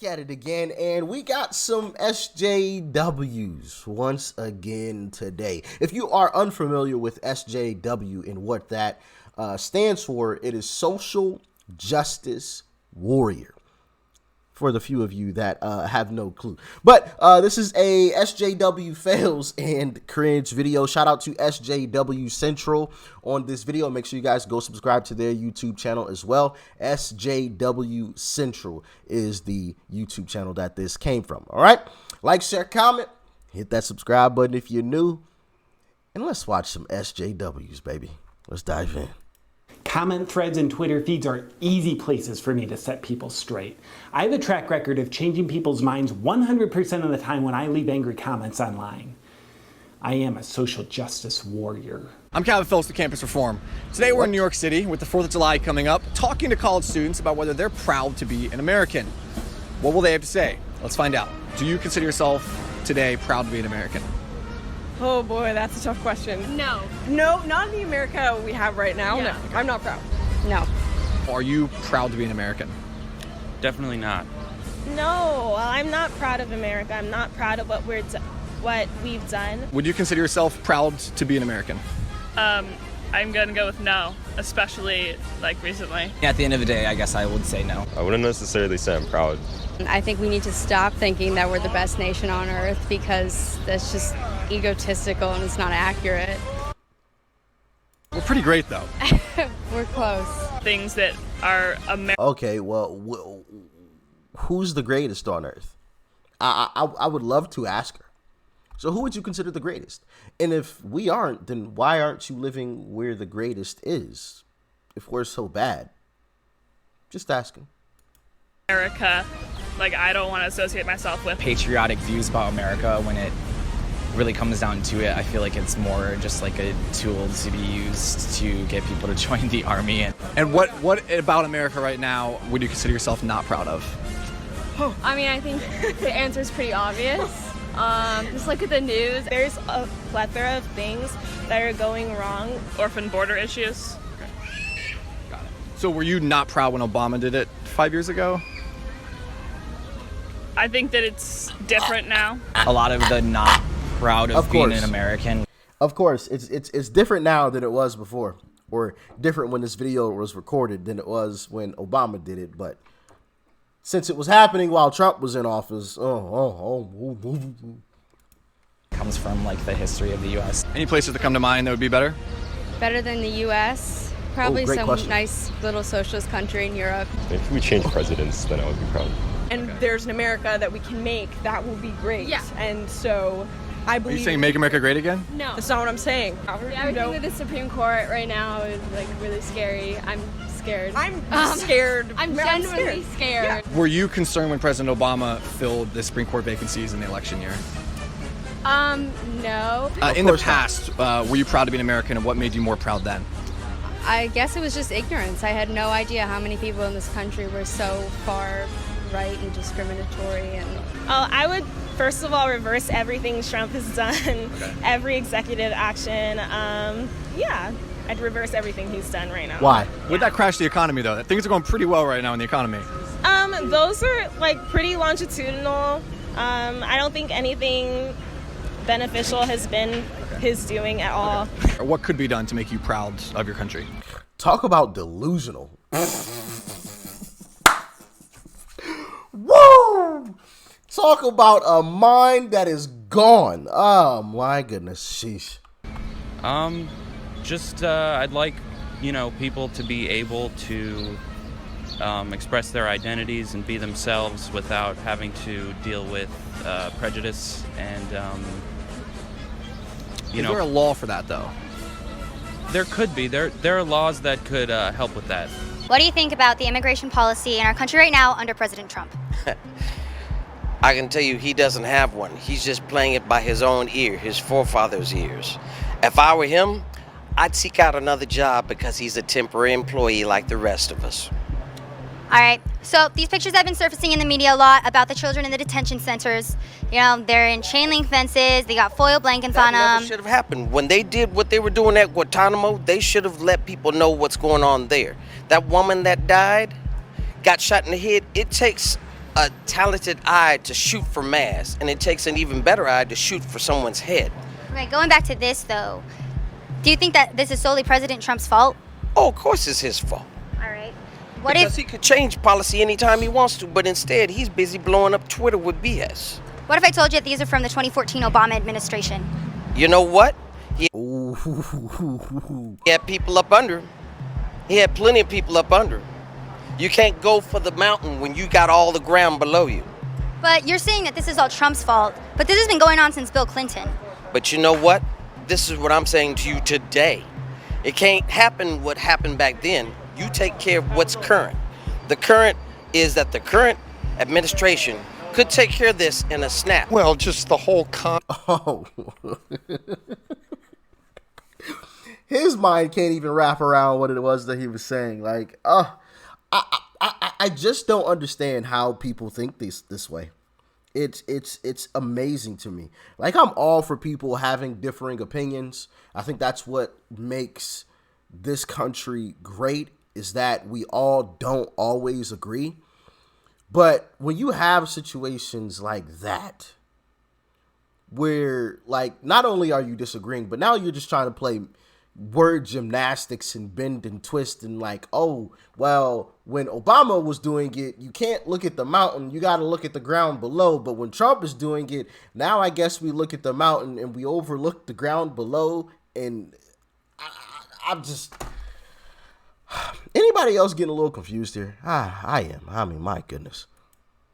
back at it again, and we got some SJWs once again today. If you are unfamiliar with SJW and what that stands for, it is Social Justice Warrior. For the few of you that have no clue. But this is a SJW fails and cringe video. Shout out to SJW Central on this video. Make sure you guys go subscribe to their YouTube channel as well. SJW Central is the YouTube channel that this came from. All right. Like, share, comment. Hit that subscribe button if you're new. And let's watch some SJWs, baby. Let's dive in. Comment threads and Twitter feeds are easy places for me to set people straight. I have a track record of changing people's minds 100% of the time when I leave angry comments online. I am a social justice warrior. I'm Calvin Phillips with Campus Reform. Today we're in New York City with the 4th of July coming up, talking to college students about whether they're proud to be an American. What will they have to say? Let's find out. Do you consider yourself today proud to be an American? Oh boy, that's a tough question. No. No, not in the America we have right now. Yeah. No, I'm not proud. No. Are you proud to be an American? Definitely not. No, I'm not proud of America. I'm not proud of what we've done. Would you consider yourself proud to be an American? I'm gonna go with no, especially like recently. At the end of the day, I guess I would say no. I wouldn't necessarily say I'm proud. I think we need to stop thinking that we're the best nation on earth because that's just egotistical and it's not accurate. We're pretty great though. We're close. Things that are Okay, well, who's the greatest on earth? I would love to ask her. So who would you consider the greatest? And if we aren't, then why aren't you living where the greatest is? If we're so bad. Just asking. America, like I don't want to associate myself with. Patriotic views about America, when it really comes down to it, I feel like it's more just like a tool to be used to get people to join the army. And what about America right now would you consider yourself not proud of? I mean, I think the answer is pretty obvious. Just look at the news. There's a plethora of things that are going wrong. Orphan border issues. Got it. So were you not proud when Obama did it 5 years ago? I think that it's different now. A lot of the not proud of being an American. Of course, it's different now than it was before, or different when this video was recorded than it was when Obama did it. But since it was happening while Trump was in office, Comes from like the history of the U.S. Any places that come to mind that would be better? Better than the U.S. Probably some question. nice little socialist country in Europe. If we change presidents, then I would be proud. And there's an America that we can make that will be great. Yeah. And so I Are believe. you saying make America great again? No. That's not what I'm saying. Everything with the Supreme Court right now is like really scary. I'm scared. I'm scared. I'm genuinely scared. Were you concerned when President Obama filled the Supreme Court vacancies in the election year? No. In the past, were you proud to be an American, and what made you more proud then? I guess it was just ignorance. I had no idea how many people in this country were so far right and discriminatory. And I would first of all reverse everything Trump has done. Okay. Every executive action. Yeah, I'd reverse everything he's done right now. why? Would that crash the economy though? Things are going pretty well right now in the economy. Those are like pretty longitudinal. I don't think anything beneficial has been his doing at all. Or what could be done to make you proud of your country? Talk about delusional. Woo! Talk about a mind that is gone. Oh my goodness, sheesh. I'd like, people to be able to express their identities and be themselves without having to deal with prejudice and, Is there a law for that though? There could be. There are laws that could help with that. What do you think about the immigration policy in our country right now under President Trump? I can tell you he doesn't have one. He's just playing it by his own ear, his forefathers' ears. If I were him, I'd seek out another job because he's a temporary employee like the rest of us. All right, so these pictures have been surfacing in the media a lot about the children in the detention centers. They're in chain link fences, they got foil blankets on them. That should have happened. When they did what they were doing at Guantanamo, they should have let people know what's going on there. That woman that died, got shot in the head, it takes a talented eye to shoot for mass, and it takes an even better eye to shoot for someone's head. Okay, going back to this though, do you think that this is solely President Trump's fault? Oh, of course it's his fault. All right. What Because if he could change policy anytime he wants to, but instead he's busy blowing up Twitter with BS. What if I told you that these are from the 2014 Obama administration? You know what? He Ooh. had people up under him. He had plenty of people up under him. You can't go for the mountain when you got all the ground below you. But you're saying that this is all Trump's fault, but this has been going on since Bill Clinton. But you know what? This is what I'm saying to you today. It can't happen what happened back then. You take care of what's current. The current is that the current administration could take care of this in a snap. Well, just the whole Oh. His mind can't even wrap around what it was that he was saying. Like, I just don't understand how people think this way. It's amazing to me. Like, I'm all for people having differing opinions. I think that's what makes this country great, is that we all don't always agree. But when you have situations like that, where, like, not only are you disagreeing, but now you're just trying to play word gymnastics and bend and twist and like, oh, well, when Obama was doing it, you can't look at the mountain, you got to look at the ground below. But when Trump is doing it, now I guess we look at the mountain and we overlook the ground below. And I'm just, anybody else getting a little confused here? I am. I mean, my goodness.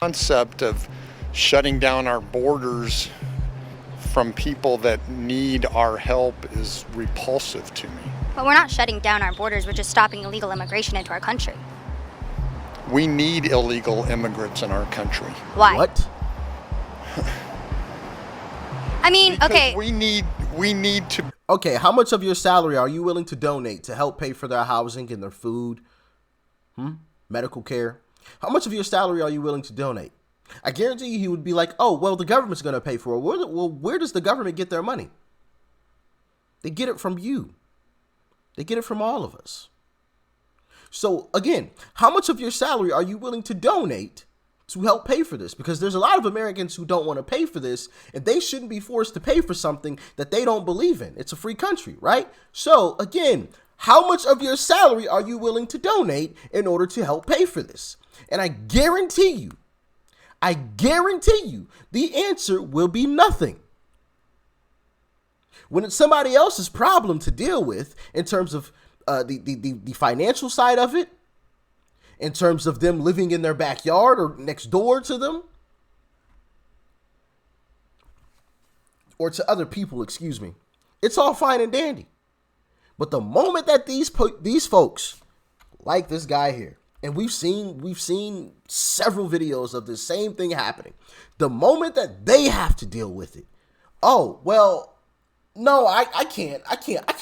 concept of shutting down our borders from people that need our help is repulsive to me. But we're not shutting down our borders, we're just stopping illegal immigration into our country. We need illegal immigrants in our country. Why? What? I mean, Because okay. we need to. Okay, how much of your salary are you willing to donate to help pay for their housing and their food? Medical care? How much of your salary are you willing to donate? I guarantee you he would be like, oh, well, the government's going to pay for it. Well, where does the government get their money? They get it from you. They get it from all of us. So, again, how much of your salary are you willing to donate to help pay for this? Because there's a lot of Americans who don't want to pay for this, and they shouldn't be forced to pay for something that they don't believe in. It's a free country, right? So, again, how much of your salary are you willing to donate in order to help pay for this? And I guarantee you, the answer will be nothing. When it's somebody else's problem to deal with in terms of the financial side of it, in terms of them living in their backyard or next door to them, or to other people, excuse me, it's all fine and dandy. But the moment that these folks, like this guy here, and we've seen several videos of the same thing happening. The moment that they have to deal with it, oh, well, no, I can't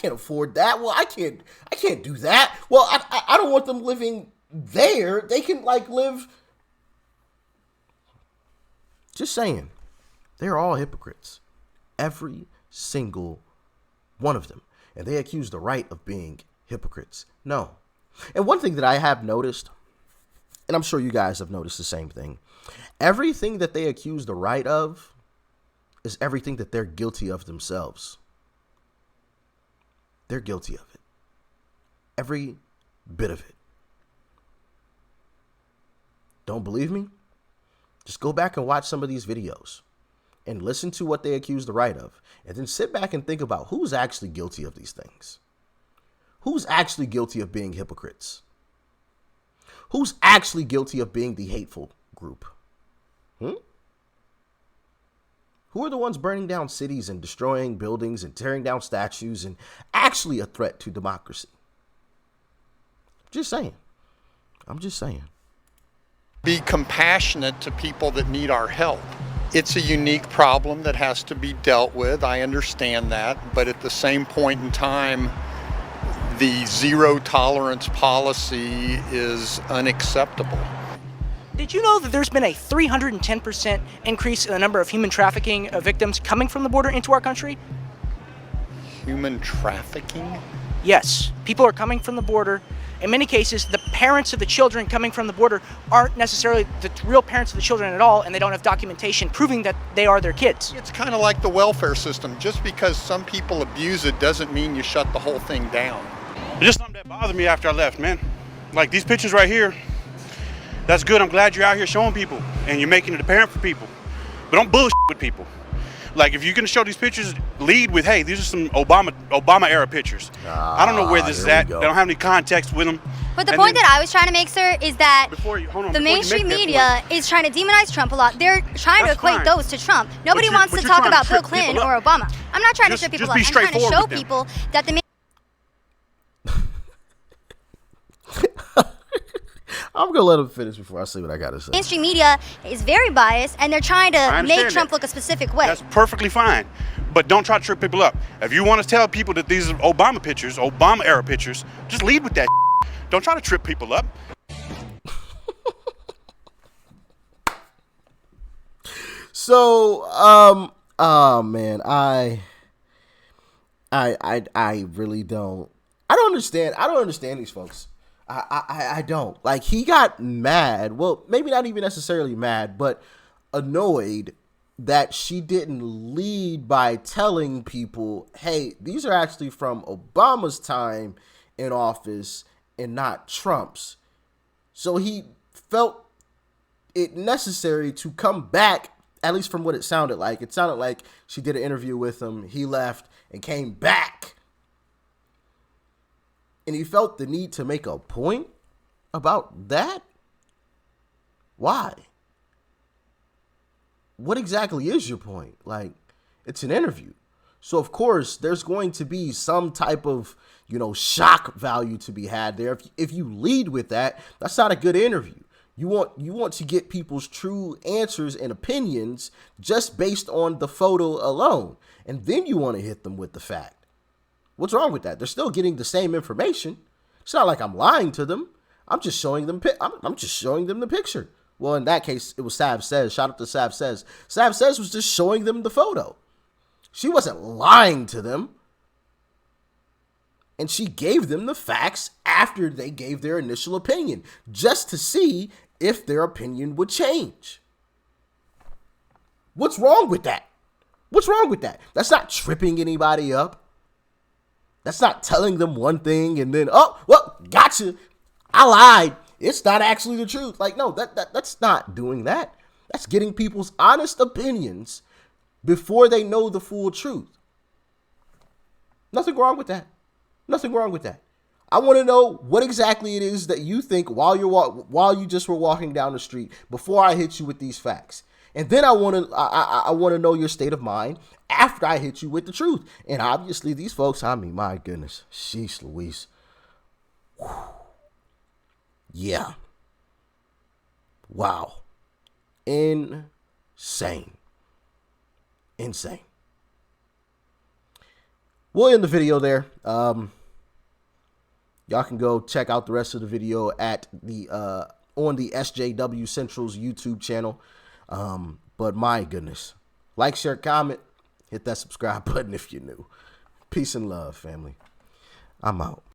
afford that. Well, I can't do that. Well, I don't want them living there. They can live. Just saying, they're all hypocrites, every single one of them, and they accuse the right of being hypocrites. No. And one thing that I have noticed, and I'm sure you guys have noticed the same thing, everything that they accuse the right of is everything that they're guilty of themselves. They're guilty of it. Every bit of it. Don't believe me? Just go back and watch some of these videos and listen to what they accuse the right of, and then sit back and think about who's actually guilty of these things. Who's actually guilty of being hypocrites? Who's actually guilty of being the hateful group? Who are the ones burning down cities and destroying buildings and tearing down statues and actually a threat to democracy? Just saying. I'm just saying. Be compassionate to people that need our help. It's a unique problem that has to be dealt with. I understand that. But at the same point in time, the zero tolerance policy is unacceptable. Did you know that there's been a 310% increase in the number of human trafficking victims coming from the border into our country? Human trafficking? Yes. People are coming from the border In many cases, the parents of the children coming from the border aren't necessarily the real parents of the children at all, and they don't have documentation proving that they are their kids. It's kind of like the welfare system. Just because some people abuse it doesn't mean you shut the whole thing down. It's just something that bothered me after I left, man. Like these pictures right here, that's good. I'm glad you're out here showing people and you're making it apparent for people. But don't bullshit with people. Like if you're gonna show these pictures, lead with, hey, these are some Obama era pictures. I don't know where this is at. They don't have any context with them. But the point that I was trying to make, sir, is that the mainstream media is trying to demonize Trump a lot. They're trying to equate those to Trump. Nobody wants to talk about Bill Clinton or Obama. I'm not trying to trip people up. I'm trying to show people that the I'm going to let him finish before I say what I got to say. mainstream media is very biased, and they're trying to make Trump look a specific way. That's perfectly fine. But don't try to trip people up. If you want to tell people that these are Obama pictures, Obama era pictures, just lead with that. Don't try to trip people up. So, oh man, I really don't. I don't understand these folks. I don't. Like, he got mad. Well, maybe not even necessarily mad, but annoyed that she didn't lead by telling people, hey, these are actually from Obama's time in office and not Trump's. So he felt it necessary to come back, at least from what it sounded like. It sounded like she did an interview with him, he left, and came back. And he felt the need to make a point about that? Why? What exactly is your point? Like, it's an interview. So, of course, there's going to be some type of, shock value to be had there. If you lead with that, that's not a good interview. You want to get people's true answers and opinions just based on the photo alone. And then you want to hit them with the fact. What's wrong with that? They're still getting the same information. It's not like I'm lying to them. I'm just showing them. I'm just showing them the picture. Well, in that case, it was Sav Says. Shout out to Sav Says. Sav Says was just showing them the photo. She wasn't lying to them. And she gave them the facts after they gave their initial opinion, just to see if their opinion would change. What's wrong with that? What's wrong with that? That's not tripping anybody up. That's not telling them one thing and then, oh, well, gotcha. I lied. It's not actually the truth. Like, no, that's not doing that. That's getting people's honest opinions before they know the full truth. Nothing wrong with that. Nothing wrong with that. I want to know what exactly it is that you think while you just were walking down the street before I hit you with these facts. And then I want to know your state of mind after I hit you with the truth. And obviously these folks, I mean, my goodness, sheesh Louise. Whew. Yeah. Wow. Insane. We'll end the video there. Y'all can go check out the rest of the video at the on the SJW Central's YouTube channel. But my goodness, like, share, comment, hit that subscribe button if you're new. Peace and love, family. I'm out.